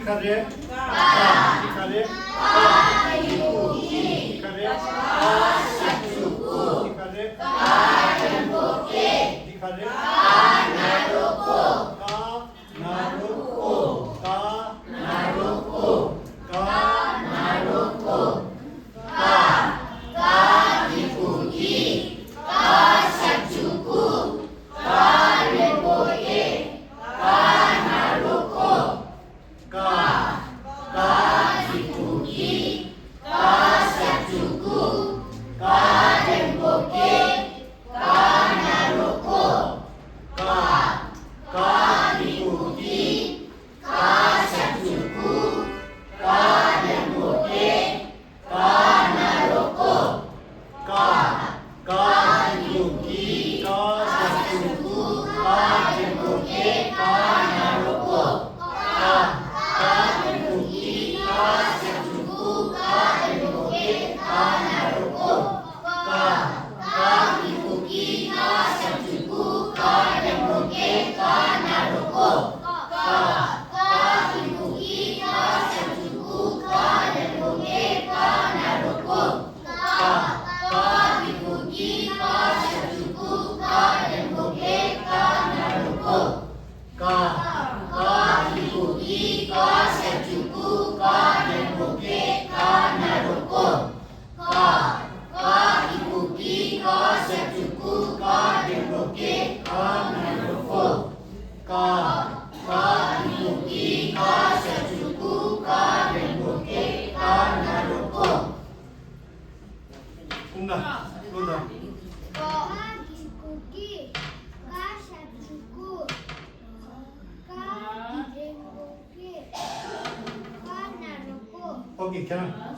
디카레 디카레 디카레 디카레 디카레 오케이, 괜찮아.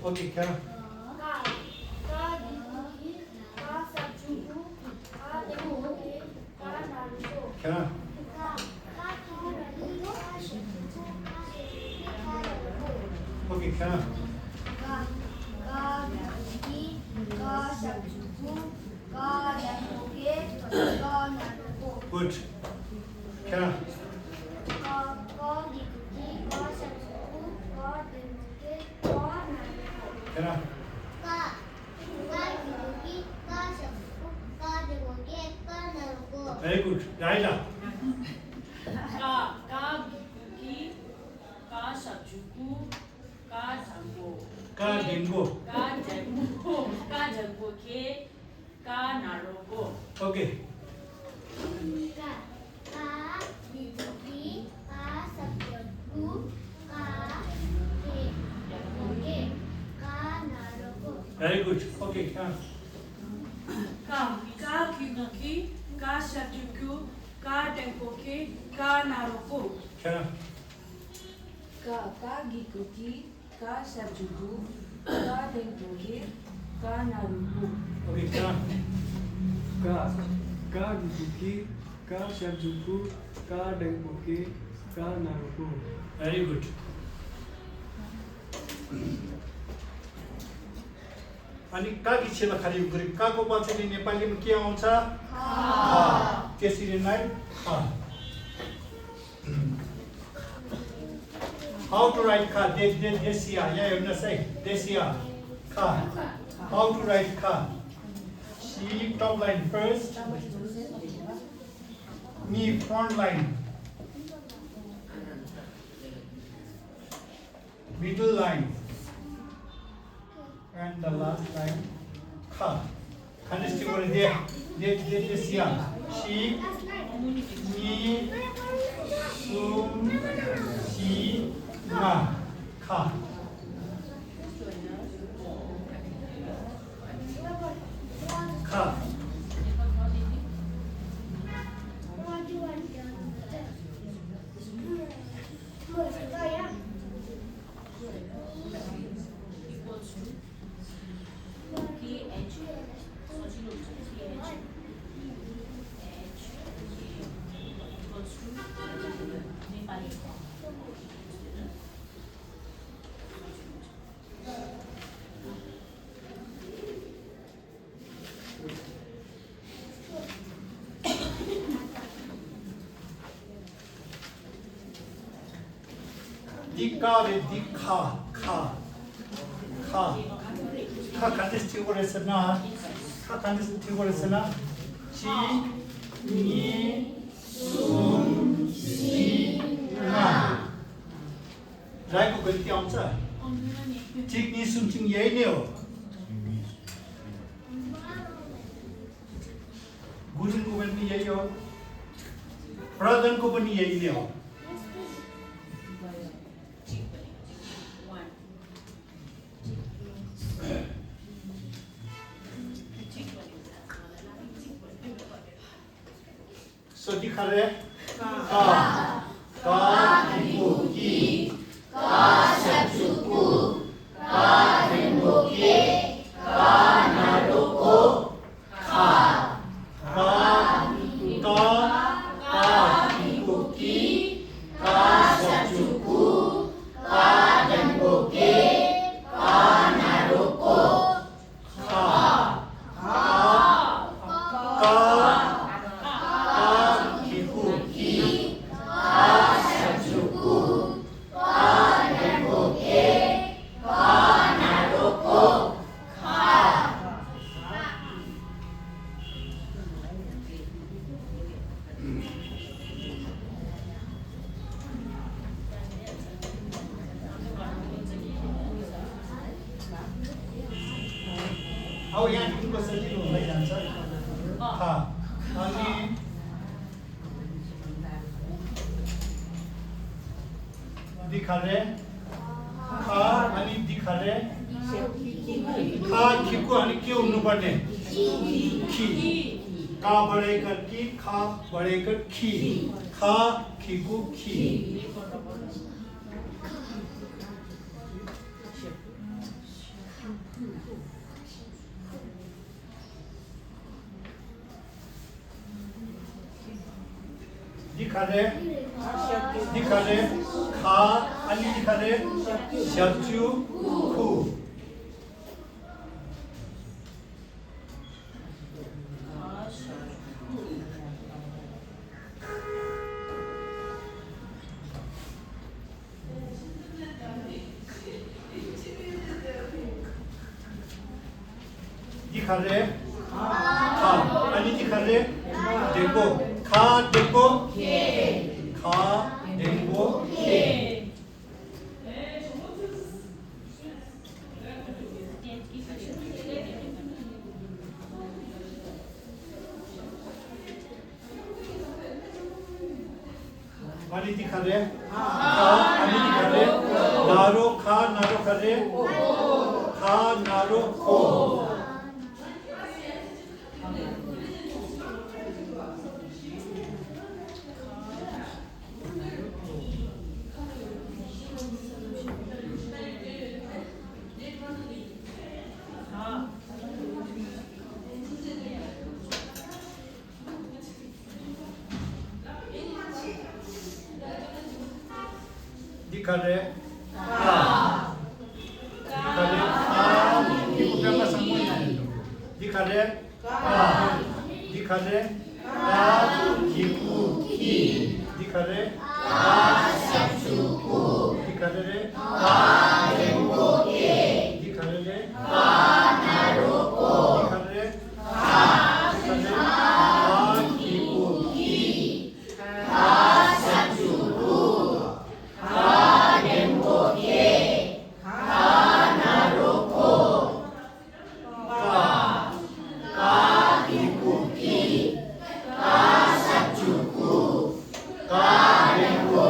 오케이, 괜찮아. 괜찮아. 오케이, 괜찮아. 굿. 괜찮아. 괜찮아. Very good. Raila. Okay. Very good. Okay. Very good. अनि काकी छेला खाली गरे काको पछाडि नेपालीमा के आउँछ त्यसरी नै How to write car? Desia. Yeah, you know say Desia. Car. How to write car? She top line first. Me front line. Middle line. And the last line. Car. Understand what is there? Desia. She. Me. Sum. She. Ma. Ka. Ka. 디까베 디카 카 간데스 티고레스나 카 간데스 티고레스나 지니숨시나 라이코 그렇게 엄사 지니숨칭 예네요 गुरुन को भी यही हो प्रधान को भी यही हो सो दिखा रहे का की का सचुकु का हेंबोके का नारोको का अब यहाँ टिमको सजिलो हुँदै जान्छ अनि दिखाले अनि दिखाले खा खिको अनि के हुनुपर्ने खी का बढेकर कि खा बढेकर खी खा खिको खी दिखाले खा अनि दिखाले शब्जु खु दिखाले खा अनि दिखाले देखो खा देखो खा देखो अनि दिखाले खा अनि दिखाले नारो खा नारो करे खा नारो को दिखाले दिखाले दिखाले दिखाले दिखाले Ka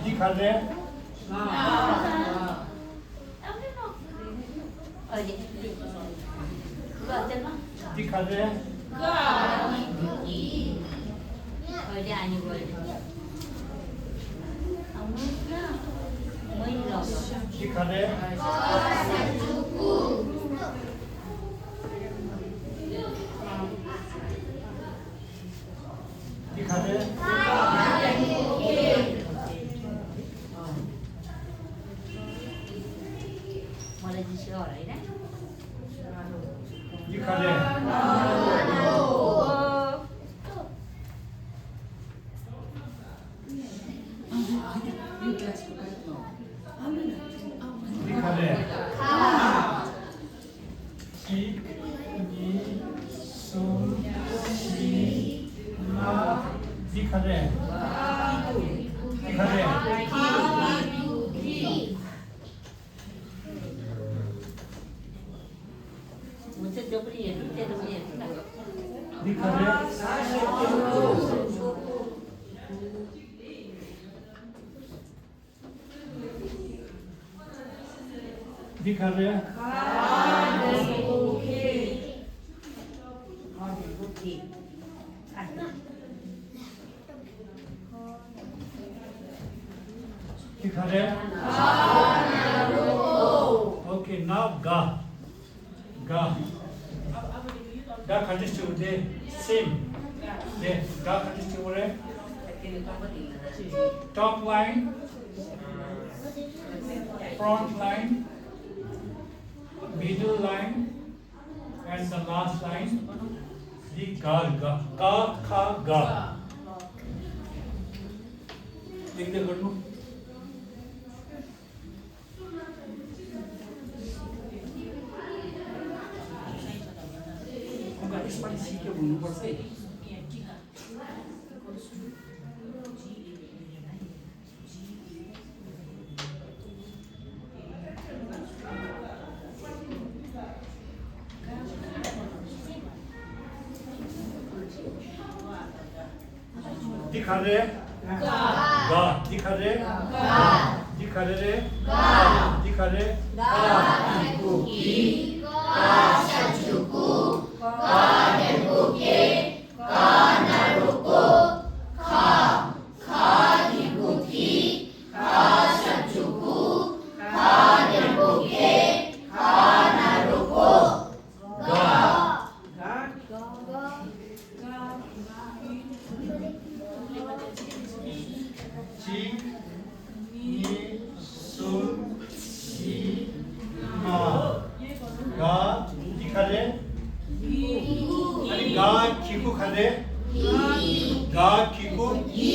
दिखा दे दिखा दे दिखा दे दिखा दे दिखा दे दिखा दे ची नी सुन शी मा दिखा दे दिखा दे दिखा दे दिखा दे दिखा दे okay now ga ga ga continues to the same the ga continues to the top line front line middle line and the last line the ga ga ka kha ga लिख दे गर्नु यसपालि सिक्यो भन्नुपर्छ है दिखा दे गा दिखा दे दिखा दे रे दिखा दे कुकी का सचुकु का नेबुके का नारुको का निबुकी का सचुकु का नेबुके का नारुको गा ची नी सुन शी मा गा दिखा दे अरे गा किकु खा दे गा किकु गी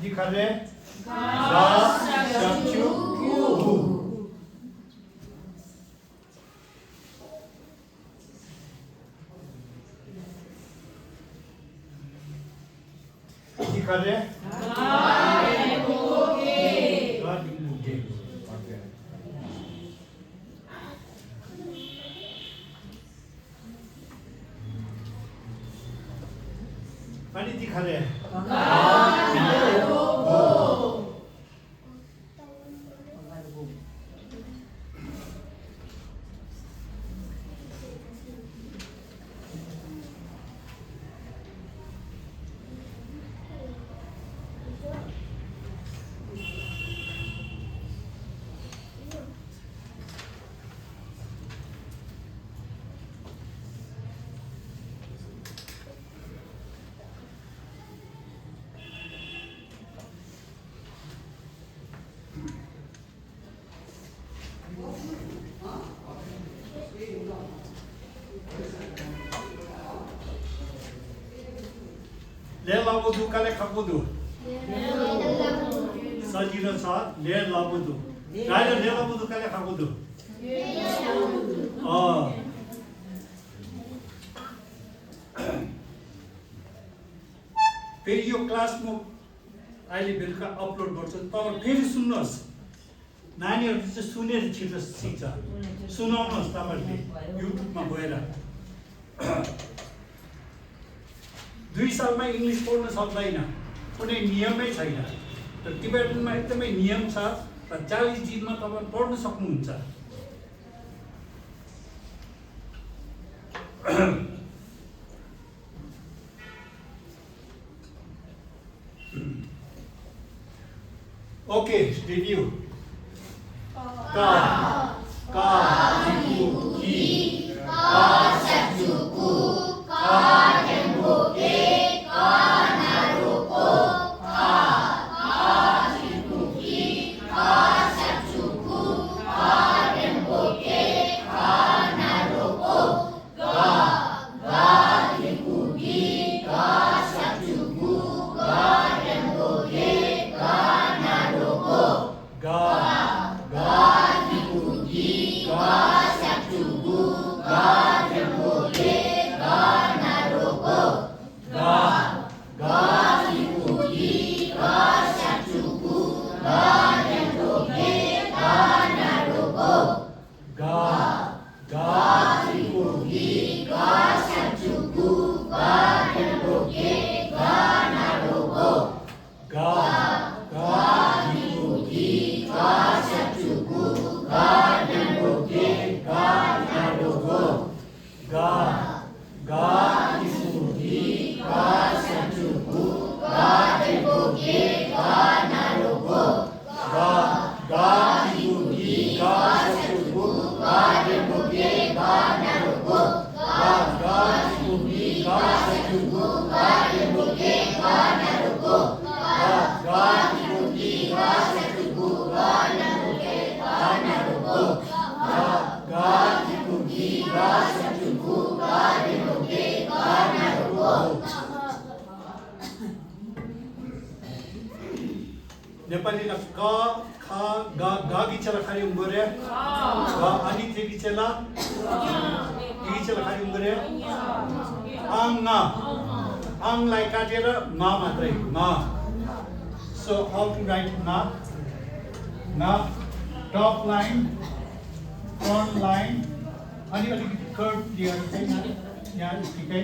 दिखा दे गा सचु कु दिखा दे अनि दिखा दे ले लाबुदु काले खाबुदु सजिलो छ ले लाबुदु काले ले लाबुदु काले खाबुदु फेरि यो क्लासमा अहिले बेलुका अपलोड गर्छु तपाईँ फेरि सुन्नुहोस् नानीहरूले चाहिँ सुनेर छिटो सिक्छ सुनाउनुहोस् तपाईँहरूले युट्युबमा गएर 2 सालमा इङ्ग्लिस पढ्न सक्दैन कुनै नियमै छैन तर टिबेटनमा एकदमै नियम छ र 40 दिनमा तपाईँ पढ्न सक्नुहुन्छ Okay, review. Ka, ka, jiku, ki, ka, sakjuku, ka, temboke, ka, naruko, ka, jiku, ki, ka, sakjuku, ka, temboke, ka, naruko, ka, jiku, ki, ka, sakjuku, ka, temboke, ka, Ga, ga, jiku, ki, ga, sakjuku, ga, temboke, ga, naruko. Ga, ga, jiku, ki, ga, sakjuku, ga, temboke, ga, naruko. Ga, ga, jiku, ki, ga, sakjuku, ga, temboke, ga, naruko. Ga, ga, jiku, ki, ga, sakjuku, ga, temboke, ga, naruko. Ga, ga, jiku, ki, ga, sakjuku, ga, temboke, ga, naruko. Ga, ga, jiku, ki, ga, sakjuku, ga, temboke, ga, naruko. Ga, ga, jiku, ki, ga, sakjuku, ga, temboke, ga, naruko. Ga, ga, jiku, ki, ga, sakjuku, ga, temboke, ga, naruko. Ga, ga, jiku, ki, ga, sakjuku, ga, temboke, ga, naruko. नेपालीलाई क ख ग ग गिचेर खाली उम्गरे ग अनि थे गिचेला गिचेर खाली उम्गरे लाई काटेर म मात्रै म so how to write na top line front line अनि अलिकति कर्व दिएर चाहिँ यहाँ ठिकै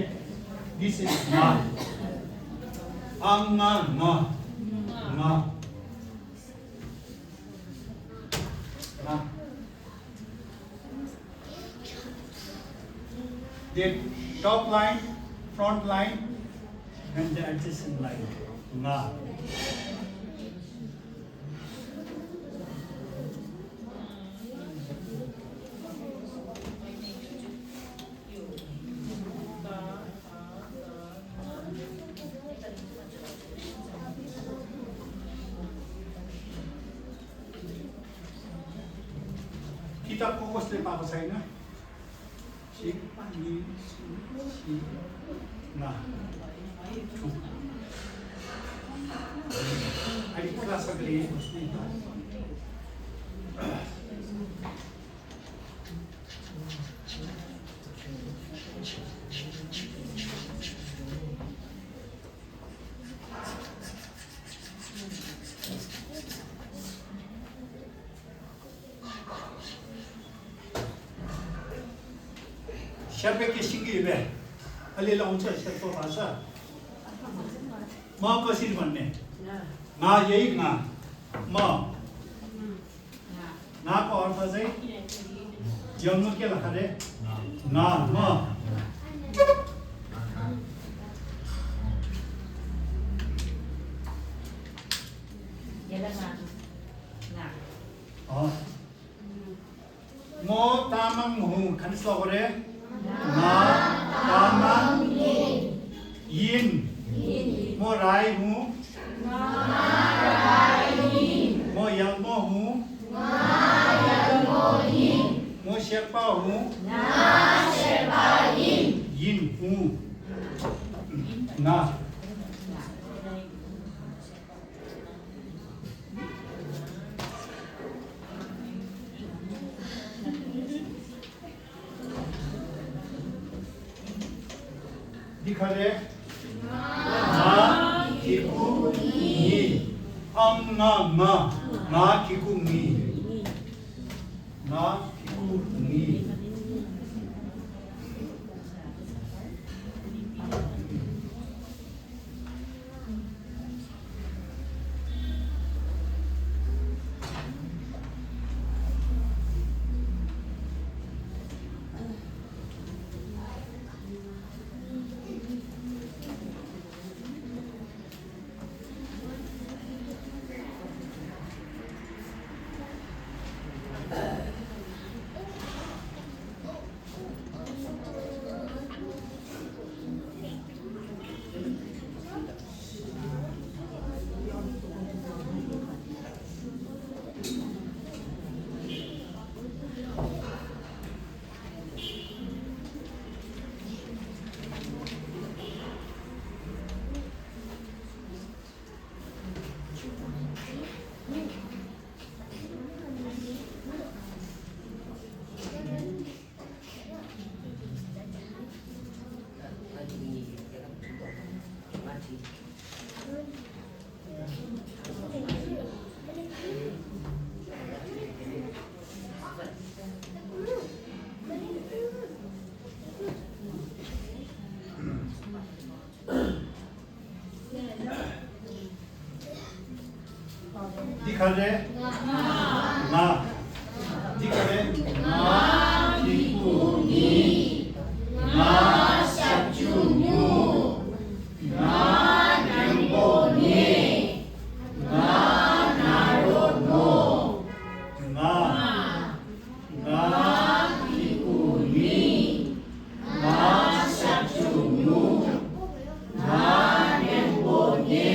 this is na then top line, front line, and the adjacent line. Na. किताबको कसले पाएको छैन अहिले क्लास अगाडि Siapa singgih be? अलि लाउँछ यस्तो भाषा म कसरी भन्ने ना यही ना म नाको अर्थ चाहिँ जन्म के लेखा रे ना म म तामाङ हुँ खानिस लगरे ना तामाङ yin म राई हूँ म यल्मो हूँ म शेर्पा हूँ yin हूँ ना दिखा दे ना, इकु, नी 나 기국니 나 기국니 दिखाले 나 दिखाले 나 기국니 나 샵주무 나 냥보니 나 나로노 나 기국니 나 샵주무 나 냥보니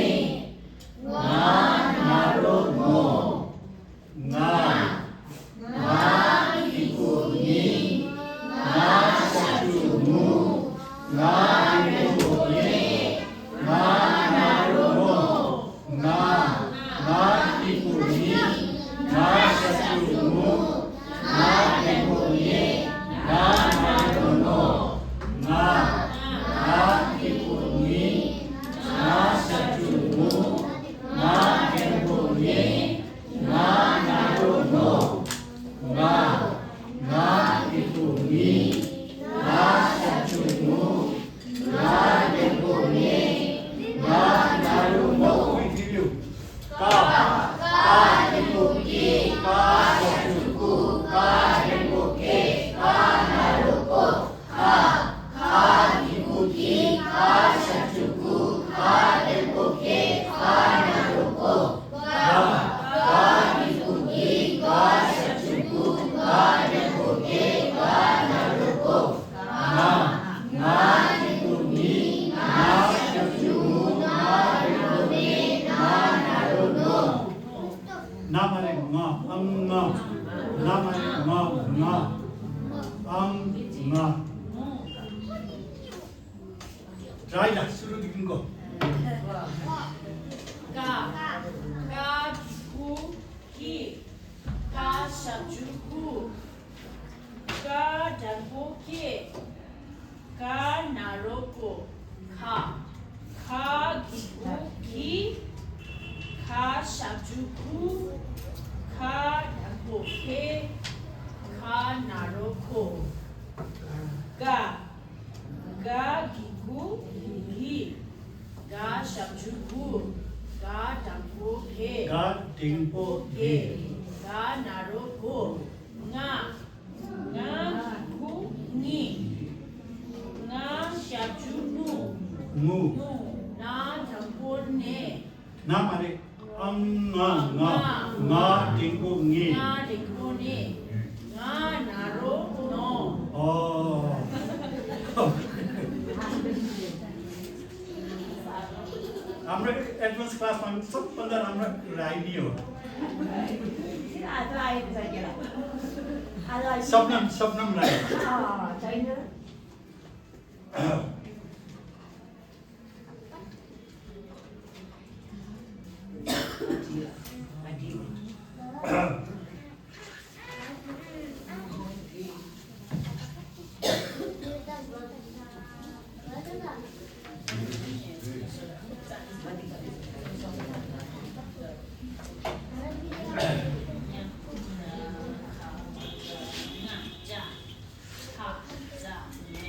자이다 수로 읽은 거. 구, 기, 샤주구, 장보기, 나로고, 기구, 기, 샤주구, 장보기, 나로고, 기구, 기, 샤주구, 장보기, 딩포기 나로고, 기구, 니, 샤주구, 무 나 장보네, 나 말해 나 딩포기 딩보네, 나로, हाम्रो एडभान्स क्लासमा सबभन्दा राम्रो राई नै हो सबनम राई दाने